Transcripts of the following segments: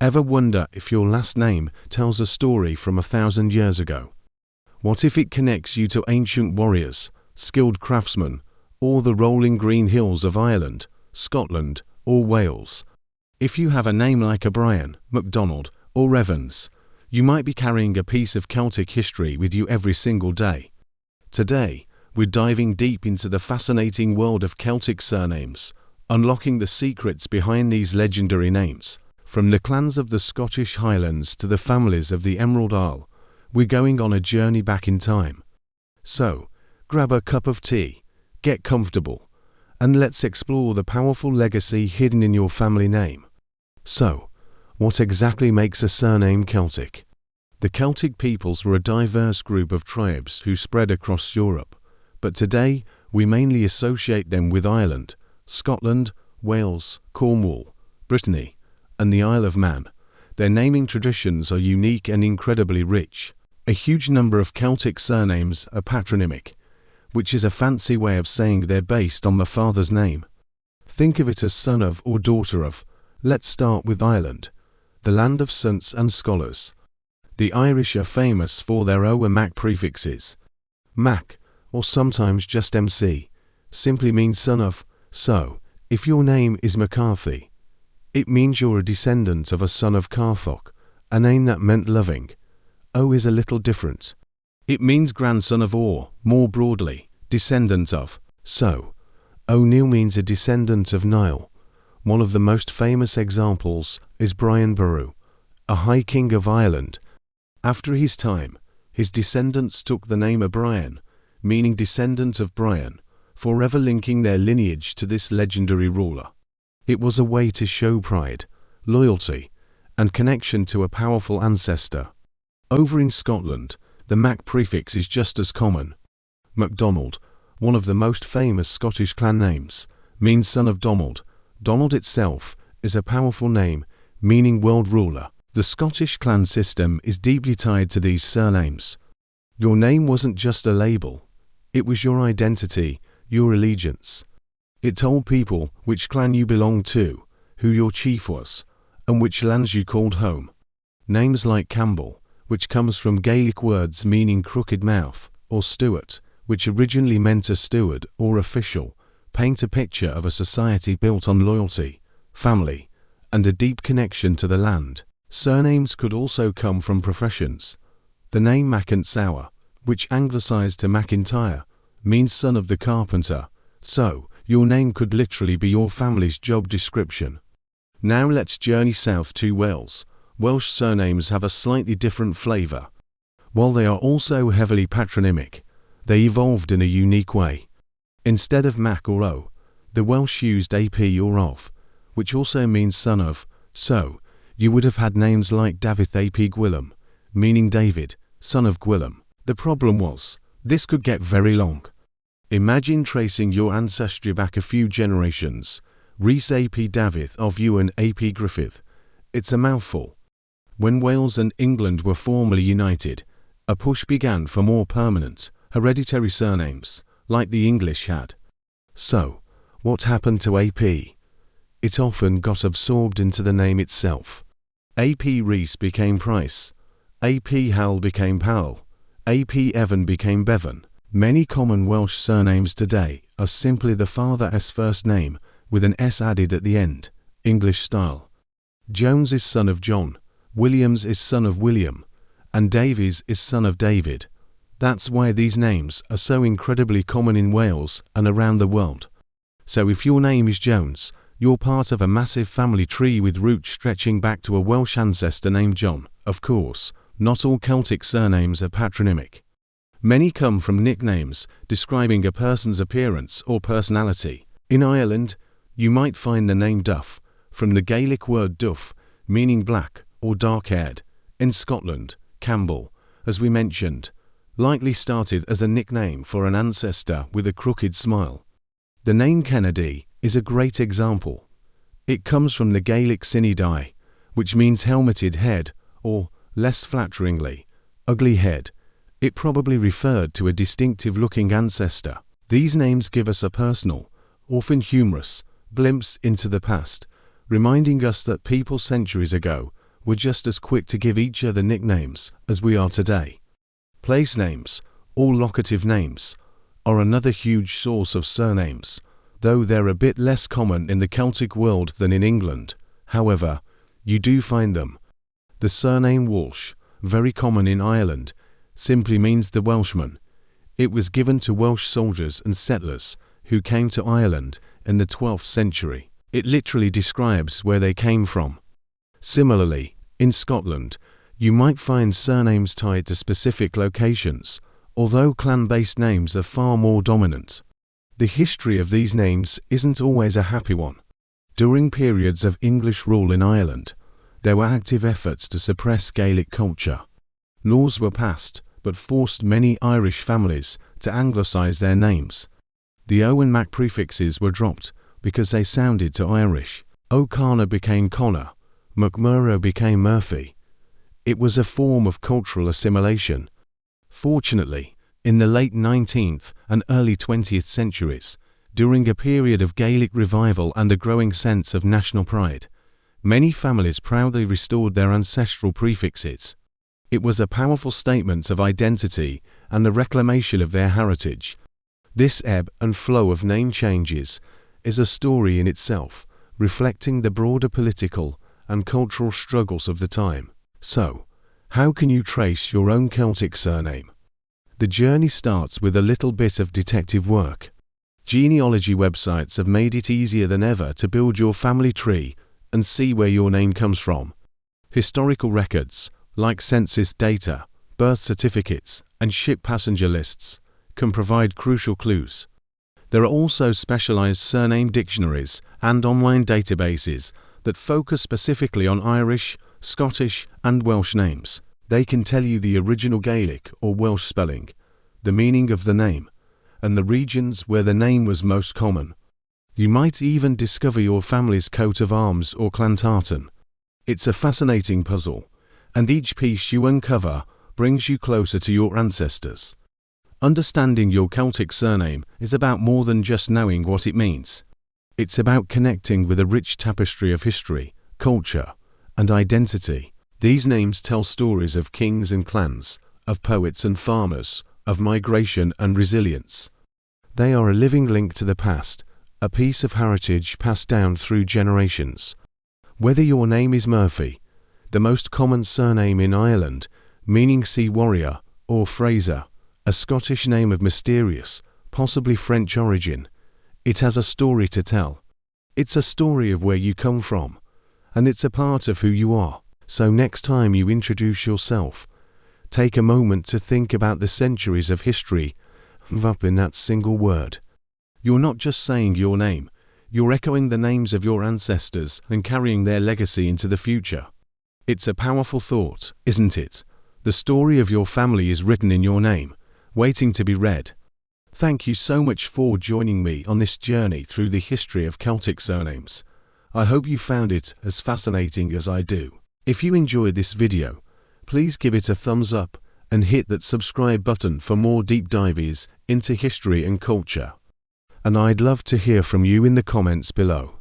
Ever wonder if your last name tells a story from 1,000 years ago? What if it connects you to ancient warriors, skilled craftsmen, or the rolling green hills of Ireland, Scotland, or Wales? If you have a name like O'Brien, MacDonald, or Evans, you might be carrying a piece of Celtic history with you every single day. Today, we're diving deep into the fascinating world of Celtic surnames, unlocking the secrets behind these legendary names. From the clans of the Scottish Highlands to the families of the Emerald Isle, we're going on a journey back in time. So, grab a cup of tea, get comfortable, and let's explore the powerful legacy hidden in your family name. So, what exactly makes a surname Celtic? The Celtic peoples were a diverse group of tribes who spread across Europe, but today we mainly associate them with Ireland, Scotland, Wales, Cornwall, Brittany, and the Isle of Man. Their naming traditions are unique and incredibly rich. A huge number of Celtic surnames are patronymic, which is a fancy way of saying they're based on the father's name. Think of it as son of or daughter of. Let's start with Ireland, the land of saints and scholars. The Irish are famous for their O and Mac prefixes. Mac, or sometimes just MC, simply means son of. So, if your name is McCarthy, it means you're a descendant of a son of Carthog, a name that meant loving. O is a little different. It means grandson of or, more broadly, descendant of. So, O'Neill means a descendant of Niall. One of the most famous examples is Brian Boru, a High King of Ireland. After his time, his descendants took the name O'Brien, meaning descendant of Brian, forever linking their lineage to this legendary ruler. It was a way to show pride, loyalty, and connection to a powerful ancestor. Over in Scotland, the Mac prefix is just as common. MacDonald, one of the most famous Scottish clan names, means son of Donald. Donald itself is a powerful name, meaning world ruler. The Scottish clan system is deeply tied to these surnames. Your name wasn't just a label, it was your identity, your allegiance. It told people which clan you belonged to, who your chief was, and which lands you called home. Names like Campbell, which comes from Gaelic words meaning crooked mouth, or Stuart, which originally meant a steward or official, paint a picture of a society built on loyalty, family, and a deep connection to the land. Surnames could also come from professions. The name McIntyre, which anglicised to McIntyre, means son of the carpenter, so your name could literally be your family's job description. Now let's journey south to Wales. Welsh surnames have a slightly different flavour. While they are also heavily patronymic, they evolved in a unique way. Instead of Mac or O, the Welsh used AP or of, which also means son of, so you would have had names like David ap Gwilym, meaning David, son of Gwilym. The problem was, this could get very long. Imagine tracing your ancestry back a few generations. Rhys ap Dafydd of Ewan ap Griffith. It's a mouthful. When Wales and England were formally united, a push began for more permanent, hereditary surnames, like the English had. So, what happened to AP? It often got absorbed into the name itself. AP Rhys became Price, AP Hal became Powell, AP Evan became Bevan. Many common Welsh surnames today are simply the father's first name with an S added at the end, English style. Jones is son of John, Williams is son of William, and Davies is son of David. That's why these names are so incredibly common in Wales and around the world. So if your name is Jones, you're part of a massive family tree with roots stretching back to a Welsh ancestor named John. Of course, not all Celtic surnames are patronymic. Many come from nicknames describing a person's appearance or personality. In Ireland, you might find the name Duff, from the Gaelic word Duff, meaning black or dark-haired. In Scotland, Campbell, as we mentioned, likely started as a nickname for an ancestor with a crooked smile. The name Kennedy is a great example. It comes from the Gaelic Sinidai, which means helmeted head, or, less flatteringly, ugly head. It probably referred to a distinctive-looking ancestor. These names give us a personal, often humorous, glimpse into the past, reminding us that people centuries ago were just as quick to give each other nicknames as we are today. Place names, or locative names, are another huge source of surnames, though they're a bit less common in the Celtic world than in England. However, you do find them. The surname Walsh, very common in Ireland, simply means the Welshman. It was given to Welsh soldiers and settlers who came to Ireland in the 12th century. It literally describes where they came from. Similarly, in Scotland, you might find surnames tied to specific locations, although clan-based names are far more dominant. The history of these names isn't always a happy one. During periods of English rule in Ireland, there were active efforts to suppress Gaelic culture. Laws were passed, but forced many Irish families to anglicise their names. The O and Mac prefixes were dropped because they sounded too Irish. O'Connor became Connor, McMurrow became Murphy. It was a form of cultural assimilation. Fortunately, in the late 19th and early 20th centuries, during a period of Gaelic revival and a growing sense of national pride, many families proudly restored their ancestral prefixes. It was a powerful statement of identity and the reclamation of their heritage. This ebb and flow of name changes is a story in itself, reflecting the broader political and cultural struggles of the time. So, how can you trace your own Celtic surname? The journey starts with a little bit of detective work. Genealogy websites have made it easier than ever to build your family tree and see where your name comes from. Historical records, like census data, birth certificates, and ship passenger lists, can provide crucial clues. There are also specialized surname dictionaries and online databases that focus specifically on Irish, Scottish, and Welsh names. They can tell you the original Gaelic or Welsh spelling, the meaning of the name, and the regions where the name was most common. You might even discover your family's coat of arms or clan tartan. It's a fascinating puzzle, and each piece you uncover brings you closer to your ancestors. Understanding your Celtic surname is about more than just knowing what it means. It's about connecting with a rich tapestry of history, culture, and identity. These names tell stories of kings and clans, of poets and farmers, of migration and resilience. They are a living link to the past, a piece of heritage passed down through generations. Whether your name is Murphy, the most common surname in Ireland, meaning sea warrior, or Fraser, a Scottish name of mysterious, possibly French origin, it has a story to tell. It's a story of where you come from, and it's a part of who you are. So next time you introduce yourself, take a moment to think about the centuries of history up in that single word. You're not just saying your name, you're echoing the names of your ancestors and carrying their legacy into the future. It's a powerful thought, isn't it? The story of your family is written in your name, waiting to be read. Thank you so much for joining me on this journey through the history of Celtic surnames. I hope you found it as fascinating as I do. If you enjoyed this video, please give it a thumbs up and hit that subscribe button for more deep dives into history and culture. And I'd love to hear from you in the comments below.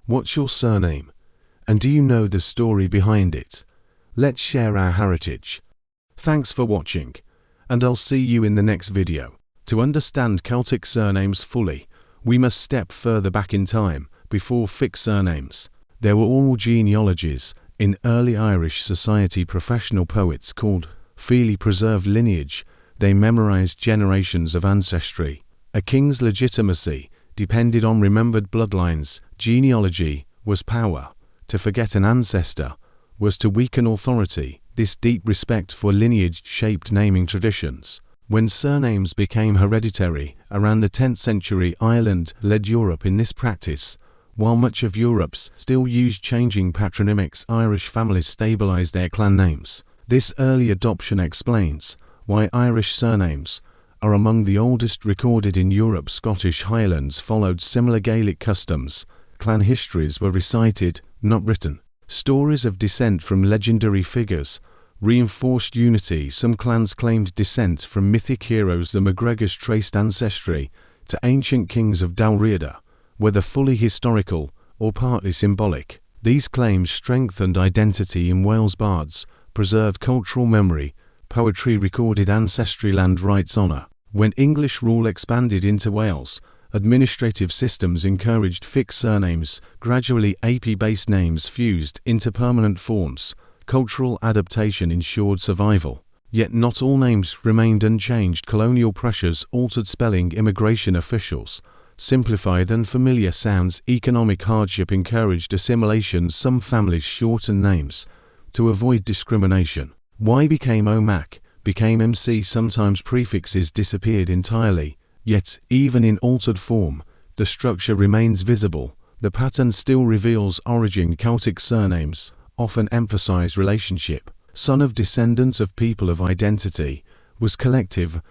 What's your surname? And do you know the story behind it? Let's share our heritage. Thanks for watching, and I'll see you in the next video. To understand Celtic surnames fully, we must step further back in time, before fixed surnames. There were oral genealogies. In early Irish society, professional poets called freely preserved lineage. They memorized generations of ancestry. A king's legitimacy depended on remembered bloodlines. Genealogy was power. To forget an ancestor was to weaken authority. This deep respect for lineage shaped naming traditions. When surnames became hereditary, around the 10th century, Ireland led Europe in this practice. While much of Europe still used changing patronymics, Irish families stabilized their clan names. This early adoption explains why Irish surnames are among the oldest recorded in Europe. Scottish Highlands followed similar Gaelic customs. Clan histories were recited, not written. Stories of descent from legendary figures reinforced unity. Some clans claimed descent from mythic heroes. The MacGregors traced ancestry to ancient kings of Dalriada, whether fully historical or partly symbolic. These claims strengthened identity in Wales bards, preserved cultural memory, poetry recorded ancestry, land rights honour. When English rule expanded into Wales, administrative systems encouraged fixed surnames. Gradually AP-based names fused into permanent forms. Cultural adaptation ensured survival. Yet not all names remained unchanged. Colonial pressures altered spelling. Immigration officials simplified unfamiliar sounds. Economic hardship encouraged assimilation. Some families shortened names to avoid discrimination. Y became OMAC, became MC. Sometimes prefixes disappeared entirely. Yet, even in altered form, the structure remains visible. The pattern still reveals origin. Celtic surnames often emphasize relationship. Son of, descendant of, people of. Identity was collective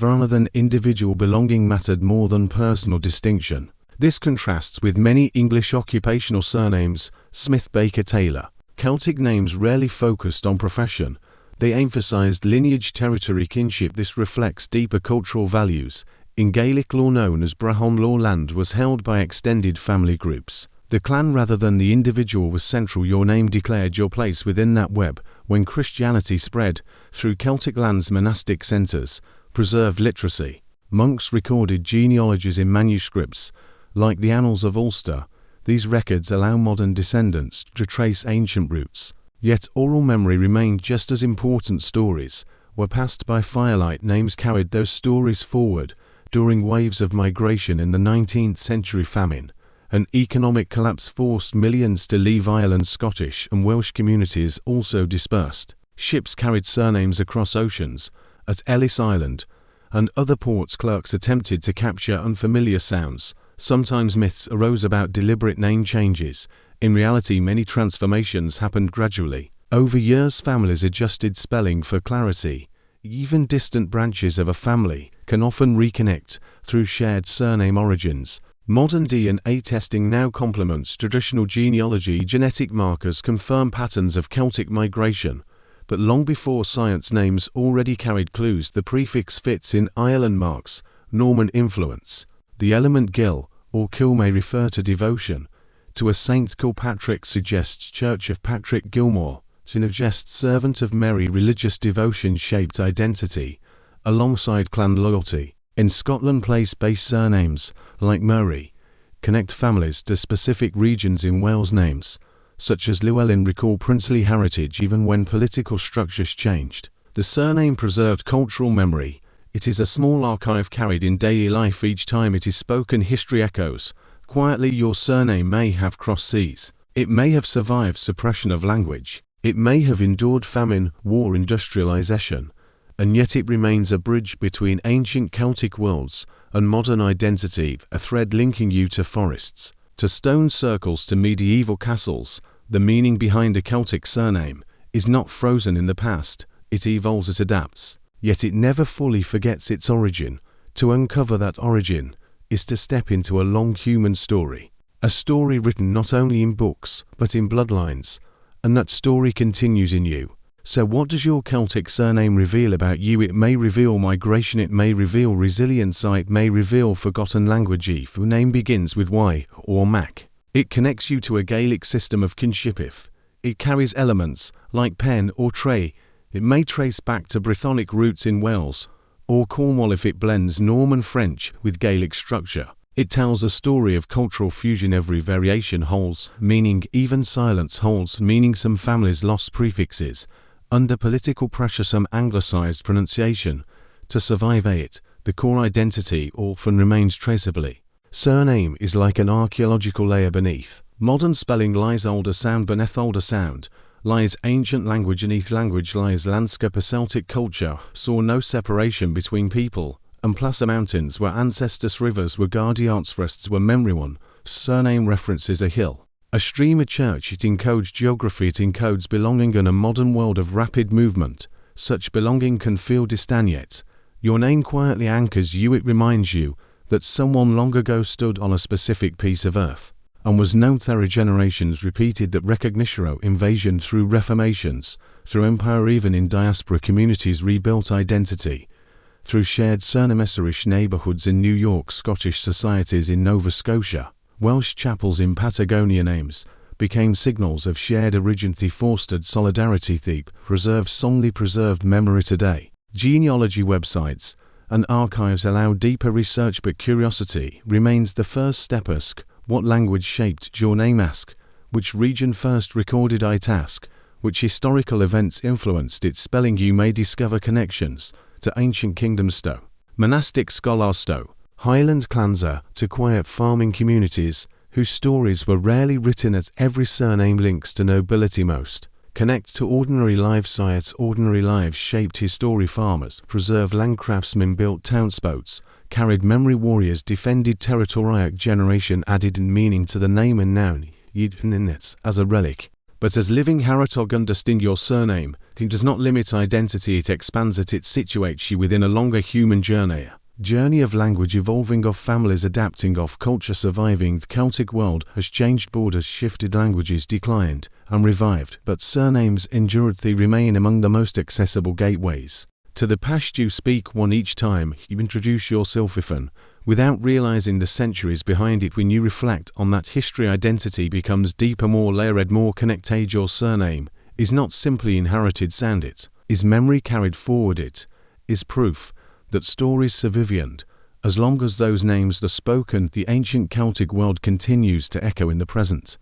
rather than individual. Belonging mattered more than personal distinction. This contrasts with many English occupational surnames. Smith, Baker, Taylor. Celtic names rarely focused on profession. They emphasized lineage, territory, kinship. This reflects deeper cultural values. In Gaelic law known as Brahon law, land was held by extended family groups. The clan rather than the individual was central. Your name declared your place within that web. When Christianity spread through Celtic lands, monastic centers preserved literacy. Monks recorded genealogies in manuscripts, like the Annals of Ulster. These records allow modern descendants to trace ancient roots. Yet oral memory remained just as important. Stories were passed by firelight. Names carried those stories forward. During waves of migration in the 19th century, famine and economic collapse forced millions to leave Ireland. Scottish and Welsh communities also dispersed. Ships carried surnames across oceans. At Ellis Island and other ports, clerks attempted to capture unfamiliar sounds. Sometimes myths arose about deliberate name changes. In reality, many transformations happened gradually. Over years, families adjusted spelling for clarity. Even distant branches of a family can often reconnect through shared surname origins. Modern DNA testing now complements traditional genealogy. Genetic markers confirm patterns of Celtic migration, but long before science, names already carried clues. The prefix fits in. Ireland marks Norman influence. The element Gil or Kil may refer to devotion to a saint. Kilpatrick suggests Church of Patrick Gilmore, suggests servant of Mary. Religious devotion shaped identity alongside clan loyalty. In Scotland, place-based surnames, like Murray, connect families to specific regions. In Wales, names such as Llewellyn recall princely heritage even when political structures changed. The surname preserved cultural memory. It is a small archive carried in daily life. Each time it is spoken, history echoes. Quietly, your surname may have crossed seas. It may have survived suppression of language. It may have endured famine, war, industrialization. And yet it remains a bridge between ancient Celtic worlds and modern identity, a thread linking you to forests, to stone circles, to medieval castles. The meaning behind a Celtic surname is not frozen in the past. It evolves, it adapts. Yet it never fully forgets its origin. To uncover that origin is to step into a long human story. A story written not only in books, but in bloodlines. And that story continues in you. So what does your Celtic surname reveal about you? It may reveal migration, it may reveal resilience, it may reveal forgotten language. If your name begins with Y or Mac, it connects you to a Gaelic system of kinship. If it carries elements like pen or tray, it may trace back to Brythonic roots in Wales or Cornwall. If it blends Norman French with Gaelic structure, it tells a story of cultural fusion. Every variation holds meaning, even silence holds meaning. Some families lost prefixes under political pressure, some anglicized pronunciation to survive it. The core identity often remains traceably. Surname is like an archaeological layer beneath. Modern spelling lies older sound, beneath older sound lies ancient language, beneath language lies landscape. A Celtic culture saw no separation between people and Placer Mountains were ancestors, rivers were guardians, forests were memory. One surname references a hill, a stream, a church. It encodes geography, it encodes belonging. In a modern world of rapid movement, such belonging can feel distant, yet your name quietly anchors you. It reminds you that someone long ago stood on a specific piece of earth and was known. There are generations repeated that recognition, invasion through reformations, through empire, even in diaspora communities rebuilt identity through shared surname. Irish neighborhoods in New York, Scottish societies in Nova Scotia, Welsh chapels in Patagonia. Names became signals of shared origin fostered solidarity preserve solely preserved memory today. Genealogy websites and archives allow deeper research, but curiosity remains the first step. Ask, what language shaped your name? Ask, which region first recorded it? Ask, which historical events influenced its spelling? You may discover connections to ancient kingdoms, monastic scholars, Highland clans, to quiet farming communities whose stories were rarely written. At every surname links to nobility. Most connect to ordinary lives. Ordinary lives shaped history. Farmers preserved land. Craftsmen built townsboats, carried memory. Warriors defended territory. Generation added in meaning to the name and noun as a relic. But as living Haratog, understand your surname. It does not limit identity, it expands it. It situates you within a longer human journey of language evolving, of families adapting, of culture surviving. The Celtic world has changed, borders shifted, languages declined and revived, but surnames endured. They remain among the most accessible gateways to the past. You speak one each time you introduce yourself, often without realizing the centuries behind it. When you reflect on that history, identity becomes deeper, more layered, more connected. Your surname is not simply inherited sound, it is memory carried forward. It is proof that stories survive, and as long as those names are spoken, the ancient Celtic world continues to echo in the present.